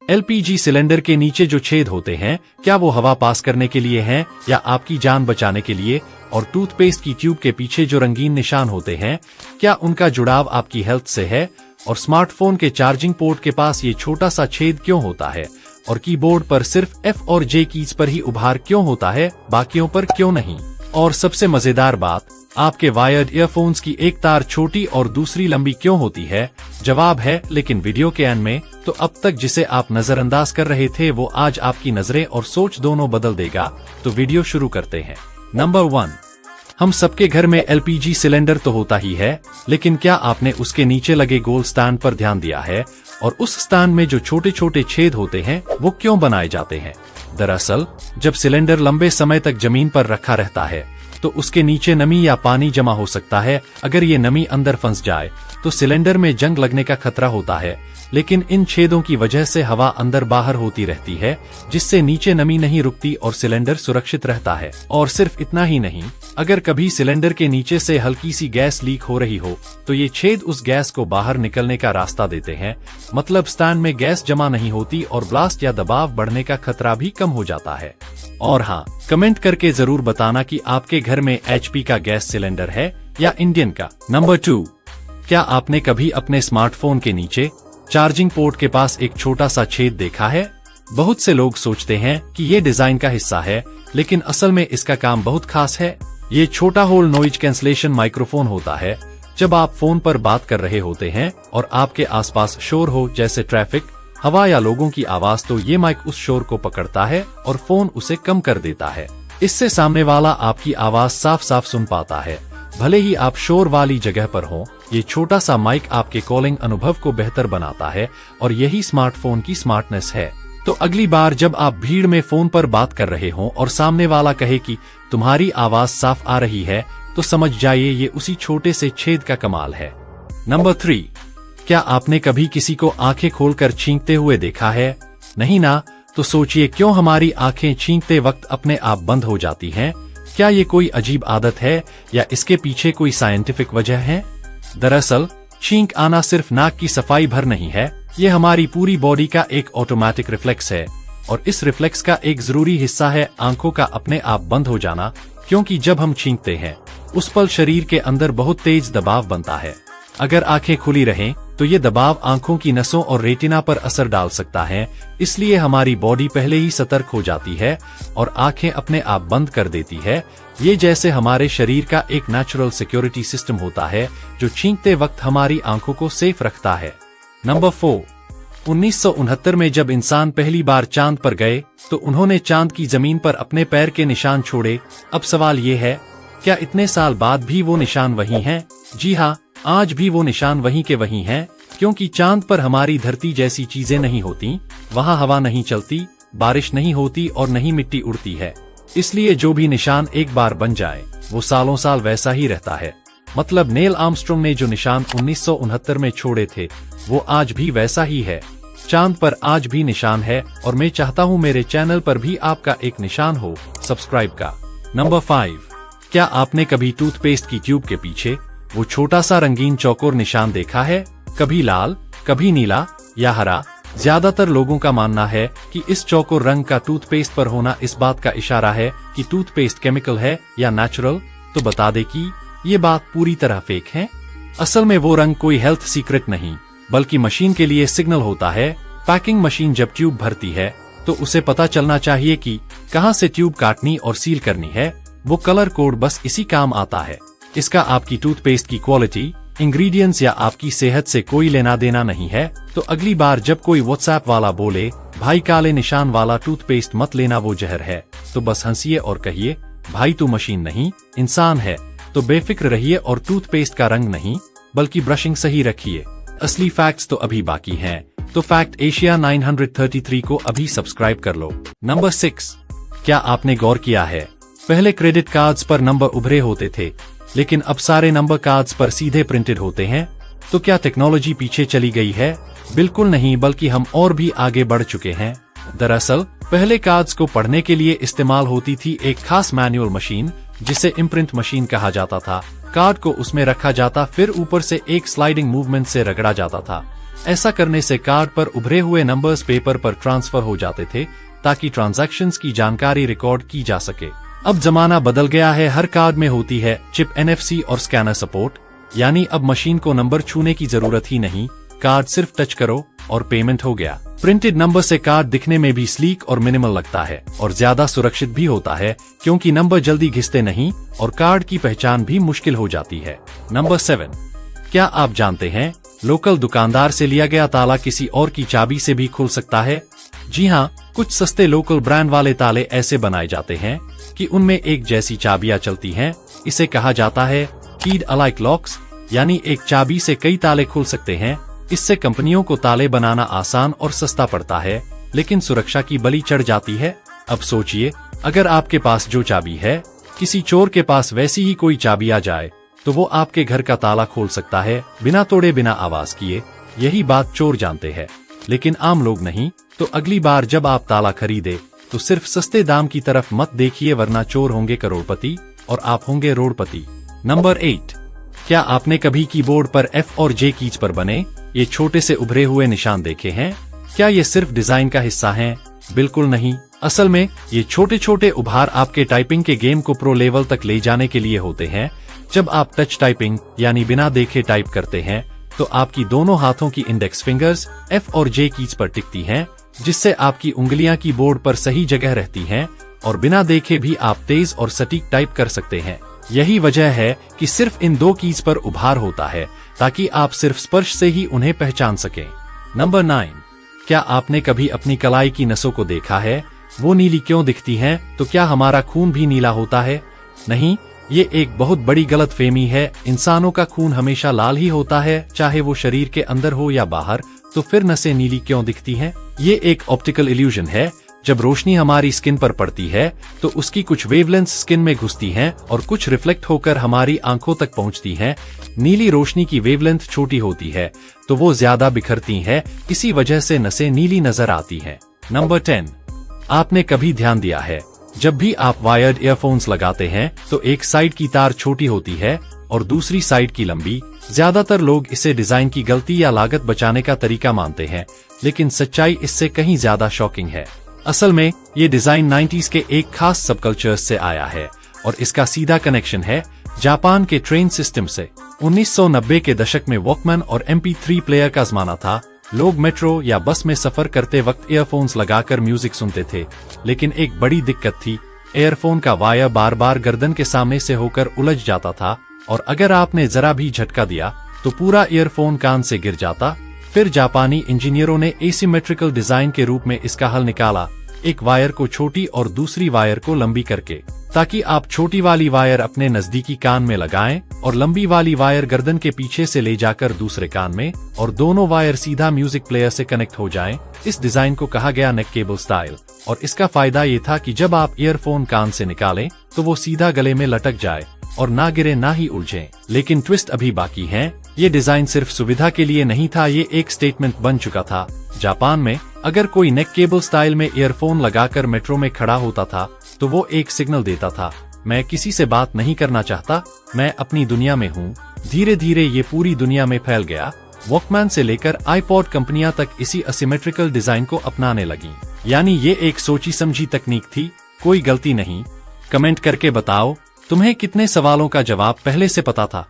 LPG cylinder के नीचे जो छेद होते हैं, क्या वो हवा पास करने के लिए हैं या आपकी जान बचाने के लिए? और टूथपेस्ट की ट्यूब के पीछे जो रंगीन निशान होते हैं, क्या उनका जुड़ाव आपकी हेल्थ से है? और स्मार्टफोन के चार्जिंग पोर्ट के पास ये छोटा सा छेद क्यों होता है? और कीबोर्ड पर सिर्फ F और J कीज पर ही उभार क्यों होता है, बाकियों पर क्यों नहीं? और सबसे मजेदार बात, आपके वायर्ड ईयरफोन्स की एक तार छोटी और दूसरी लंबी क्यों होती है? जवाब है लेकिन वीडियो के एंड में। तो अब तक जिसे आप नजरअंदाज कर रहे थे वो आज आपकी नजरें और सोच दोनों बदल देगा। तो वीडियो शुरू करते हैं। नंबर 1, हम सबके घर में एलपीजी सिलेंडर तो होता ही है, लेकिन क्या आपने उसके नीचे लगे गोल स्टैंड पर ध्यान दिया है? और उस स्टैंड में जो छोटे छोटे छेद होते हैं वो क्यों बनाए जाते हैं? दरअसल जब सिलेंडर लंबे समय तक जमीन पर रखा रहता है तो उसके नीचे नमी या पानी जमा हो सकता है। अगर ये नमी अंदर फंस जाए तो सिलेंडर में जंग लगने का खतरा होता है। लेकिन इन छेदों की वजह से हवा अंदर बाहर होती रहती है, जिससे नीचे नमी नहीं रुकती और सिलेंडर सुरक्षित रहता है। और सिर्फ इतना ही नहीं, अगर कभी सिलेंडर के नीचे से हल्की सी गैस लीक हो रही हो तो ये छेद उस गैस को बाहर निकलने का रास्ता देते हैं। मतलब स्टैंड में गैस जमा नहीं होती और ब्लास्ट या दबाव बढ़ने का खतरा भी कम हो जाता है। और हाँ, कमेंट करके जरूर बताना कि आपके घर में HP का गैस सिलेंडर है या इंडियन का। नंबर 2, क्या आपने कभी अपने स्मार्टफोन के नीचे चार्जिंग पोर्ट के पास एक छोटा सा छेद देखा है? बहुत से लोग सोचते हैं कि ये डिजाइन का हिस्सा है, लेकिन असल में इसका काम बहुत खास है। ये छोटा होल नॉइज कैंसलेशन माइक्रोफोन होता है। जब आप फोन पर बात कर रहे होते हैं और आपके आसपास शोर हो, जैसे ट्रैफिक, हवा या लोगों की आवाज, तो ये माइक उस शोर को पकड़ता है और फोन उसे कम कर देता है। इससे सामने वाला आपकी आवाज साफ साफ सुन पाता है, भले ही आप शोर वाली जगह पर हों। ये छोटा सा माइक आपके कॉलिंग अनुभव को बेहतर बनाता है और यही स्मार्टफोन की स्मार्टनेस है। तो अगली बार जब आप भीड़ में फोन पर बात कर रहे हों और सामने वाला कहे कि तुम्हारी आवाज साफ आ रही है, तो समझ जाइए ये उसी छोटे से छेद का कमाल है। नंबर 3, क्या आपने कभी किसी को आंखें खोलकर छींकते हुए देखा है? नहीं ना? तो सोचिए, क्यों हमारी आंखें छींकते वक्त अपने आप बंद हो जाती हैं? क्या ये कोई अजीब आदत है या इसके पीछे कोई साइंटिफिक वजह है? दरअसल छींक आना सिर्फ नाक की सफाई भर नहीं है, ये हमारी पूरी बॉडी का एक ऑटोमेटिक रिफ्लेक्स है। और इस रिफ्लेक्स का एक जरूरी हिस्सा है आंखों का अपने आप बंद हो जाना, क्योंकि जब हम छींकते हैं उस पल शरीर के अंदर बहुत तेज दबाव बनता है। अगर आंखें खुली रहें तो ये दबाव आंखों की नसों और रेटिना पर असर डाल सकता है। इसलिए हमारी बॉडी पहले ही सतर्क हो जाती है और आंखें अपने आप बंद कर देती है। ये जैसे हमारे शरीर का एक नेचुरल सिक्योरिटी सिस्टम होता है जो छींकते वक्त हमारी आंखों को सेफ रखता है। नंबर 4, 1969 में जब इंसान पहली बार चांद पर गए तो उन्होंने चांद की जमीन पर अपने पैर के निशान छोड़े। अब सवाल ये है, क्या इतने साल बाद भी वो निशान वही हैं? जी हाँ, आज भी वो निशान वहीं के वहीं हैं, क्योंकि चांद पर हमारी धरती जैसी चीजें नहीं होती। वहाँ हवा नहीं चलती, बारिश नहीं होती और नहीं मिट्टी उड़ती है। इसलिए जो भी निशान एक बार बन जाए वो सालों साल वैसा ही रहता है। मतलब नील आर्मस्ट्रॉन्ग ने जो निशान 1969 में छोड़े थे वो आज भी वैसा ही है। चांद पर आज भी निशान है और मैं चाहता हूँ मेरे चैनल पर भी आपका एक निशान हो, सब्सक्राइब का। नंबर 5, क्या आपने कभी टूथपेस्ट की ट्यूब के पीछे वो छोटा सा रंगीन चौकोर निशान देखा है? कभी लाल, कभी नीला या हरा। ज्यादातर लोगों का मानना है कि इस चौकोर रंग का टूथपेस्ट पर होना इस बात का इशारा है कि टूथपेस्ट केमिकल है या नेचुरल। तो बता दे कि ये बात पूरी तरह फेक है। असल में वो रंग कोई हेल्थ सीक्रेट नहीं, बल्कि मशीन के लिए सिग्नल होता है। पैकिंग मशीन जब ट्यूब भरती है तो उसे पता चलना चाहिए कि कहाँ से ट्यूब काटनी और सील करनी है। वो कलर कोड बस इसी काम आता है। इसका आपकी टूथपेस्ट की क्वालिटी, इंग्रेडिएंट्स या आपकी सेहत से कोई लेना देना नहीं है। तो अगली बार जब कोई व्हाट्सएप वाला बोले भाई काले निशान वाला टूथपेस्ट मत लेना, वो जहर है, तो बस हंसिए और कहिए भाई तू मशीन नहीं इंसान है। तो बेफिक्र रहिए और टूथपेस्ट का रंग नहीं बल्कि ब्रशिंग सही रखिए। असली फैक्ट्स तो अभी बाकी हैं, तो फैक्ट एशिया 933 को अभी सब्सक्राइब कर लो। नंबर 6, क्या आपने गौर किया है, पहले क्रेडिट कार्ड्स पर नंबर उभरे होते थे, लेकिन अब सारे नंबर कार्ड्स पर सीधे प्रिंटेड होते हैं। तो क्या टेक्नोलॉजी पीछे चली गई है? बिल्कुल नहीं, बल्कि हम और भी आगे बढ़ चुके हैं। दरअसल पहले कार्ड्स को पढ़ने के लिए इस्तेमाल होती थी एक खास मैनुअल मशीन जिसे इम्प्रिंट मशीन कहा जाता था। कार्ड को उसमें रखा जाता, फिर ऊपर से एक स्लाइडिंग मूवमेंट से रगड़ा जाता था। ऐसा करने से कार्ड पर उभरे हुए नंबर्स पेपर पर ट्रांसफर हो जाते थे ताकि ट्रांजैक्शंस की जानकारी रिकॉर्ड की जा सके। अब जमाना बदल गया है, हर कार्ड में होती है चिप, NFC और स्कैनर सपोर्ट, यानी अब मशीन को नंबर छूने की जरूरत ही नहीं, कार्ड सिर्फ टच करो और पेमेंट हो गया। प्रिंटेड नंबर से कार्ड दिखने में भी स्लीक और मिनिमल लगता है और ज्यादा सुरक्षित भी होता है क्योंकि नंबर जल्दी घिसते नहीं और कार्ड की पहचान भी मुश्किल हो जाती है। नंबर 7, क्या आप जानते हैं लोकल दुकानदार से लिया गया ताला किसी और की चाबी से भी खुल सकता है? जी हाँ, कुछ सस्ते लोकल ब्रांड वाले ताले ऐसे बनाए जाते हैं कि उनमें एक जैसी चाबियां चलती हैं। इसे कहा जाता है कीड अलाइक लॉक्स, यानी एक चाबी से कई ताले खुल सकते हैं। इससे कंपनियों को ताले बनाना आसान और सस्ता पड़ता है, लेकिन सुरक्षा की बलि चढ़ जाती है। अब सोचिए, अगर आपके पास जो चाबी है, किसी चोर के पास वैसी ही कोई चाबी आ जाए तो वो आपके घर का ताला खोल सकता है बिना तोड़े, बिना आवाज किए। यही बात चोर जानते हैं, लेकिन आम लोग नहीं। तो अगली बार जब आप ताला खरीदे तो सिर्फ सस्ते दाम की तरफ मत देखिए, वरना चोर होंगे करोड़पति और आप होंगे रोडपति। नंबर 8, क्या आपने कभी कीबोर्ड पर F और J कीज पर बने ये छोटे से उभरे हुए निशान देखे हैं? क्या ये सिर्फ डिजाइन का हिस्सा हैं? बिल्कुल नहीं। असल में ये छोटे छोटे उभार आपके टाइपिंग के गेम को प्रो लेवल तक ले जाने के लिए होते हैं। जब आप टच टाइपिंग यानी बिना देखे टाइप करते हैं तो आपकी दोनों हाथों की इंडेक्स फिंगर्स F और J कीज पर टिकती हैं, जिससे आपकी उंगलियां कीबोर्ड पर सही जगह रहती हैं और बिना देखे भी आप तेज और सटीक टाइप कर सकते हैं। यही वजह है कि सिर्फ इन 2 कीज पर उभार होता है ताकि आप सिर्फ स्पर्श से ही उन्हें पहचान सकें। नंबर 9, क्या आपने कभी अपनी कलाई की नसों को देखा है? वो नीली क्यों दिखती हैं? तो क्या हमारा खून भी नीला होता है? नहीं, ये एक बहुत बड़ी गलतफहमी है। इंसानों का खून हमेशा लाल ही होता है, चाहे वो शरीर के अंदर हो या बाहर। तो फिर नसें नीली क्यों दिखती हैं? ये एक ऑप्टिकल इल्यूजन है। जब रोशनी हमारी स्किन पर पड़ती है तो उसकी कुछ वेवलेंथ स्किन में घुसती हैं और कुछ रिफ्लेक्ट होकर हमारी आंखों तक पहुंचती हैं। नीली रोशनी की वेवलेंथ छोटी होती है तो वो ज्यादा बिखरती हैं, इसी वजह से नसें नीली नजर आती हैं। नंबर 10, आपने कभी ध्यान दिया है जब भी आप वायर्ड ईयरफोन्स लगाते हैं तो एक साइड की तार छोटी होती है और दूसरी साइड की लंबी? ज्यादातर लोग इसे डिजाइन की गलती या लागत बचाने का तरीका मानते हैं, लेकिन सच्चाई इससे कहीं ज्यादा शॉकिंग है। असल में ये डिजाइन 90s के एक खास सबकल्चर से आया है और इसका सीधा कनेक्शन है जापान के ट्रेन सिस्टम से। 1990 के दशक में वॉकमैन और MP3 प्लेयर का जमाना था। लोग मेट्रो या बस में सफर करते वक्त ईयरफोन्स लगाकर म्यूजिक सुनते थे, लेकिन एक बड़ी दिक्कत थी, ईयरफोन का वायर बार बार गर्दन के सामने से होकर उलझ जाता था और अगर आपने जरा भी झटका दिया तो पूरा ईयरफोन कान से गिर जाता। फिर जापानी इंजीनियरों ने एसिमेट्रिकल डिजाइन के रूप में इसका हल निकाला, एक वायर को छोटी और दूसरी वायर को लंबी करके, ताकि आप छोटी वाली वायर अपने नजदीकी कान में लगाएं और लंबी वाली वायर गर्दन के पीछे से ले जाकर दूसरे कान में, और दोनों वायर सीधा म्यूजिक प्लेयर से कनेक्ट हो जाएं। इस डिजाइन को कहा गया नेक केबल स्टाइल और इसका फायदा ये था कि जब आप ईयरफोन कान से निकालें तो वो सीधा गले में लटक जाए और ना गिरे ना ही उलझे। लेकिन ट्विस्ट अभी बाकी है। ये डिजाइन सिर्फ सुविधा के लिए नहीं था, ये एक स्टेटमेंट बन चुका था। जापान में अगर कोई नेक केबल स्टाइल में ईयरफोन लगाकर मेट्रो में खड़ा होता था तो वो एक सिग्नल देता था, मैं किसी से बात नहीं करना चाहता, मैं अपनी दुनिया में हूँ। धीरे धीरे ये पूरी दुनिया में फैल गया। वॉकमैन से लेकर आईपॉड कंपनियां तक इसी असिमेट्रिकल डिजाइन को अपनाने लगी। यानी ये एक सोची समझी तकनीक थी, कोई गलती नहीं। कमेंट करके बताओ तुम्हें कितने सवालों का जवाब पहले से पता था।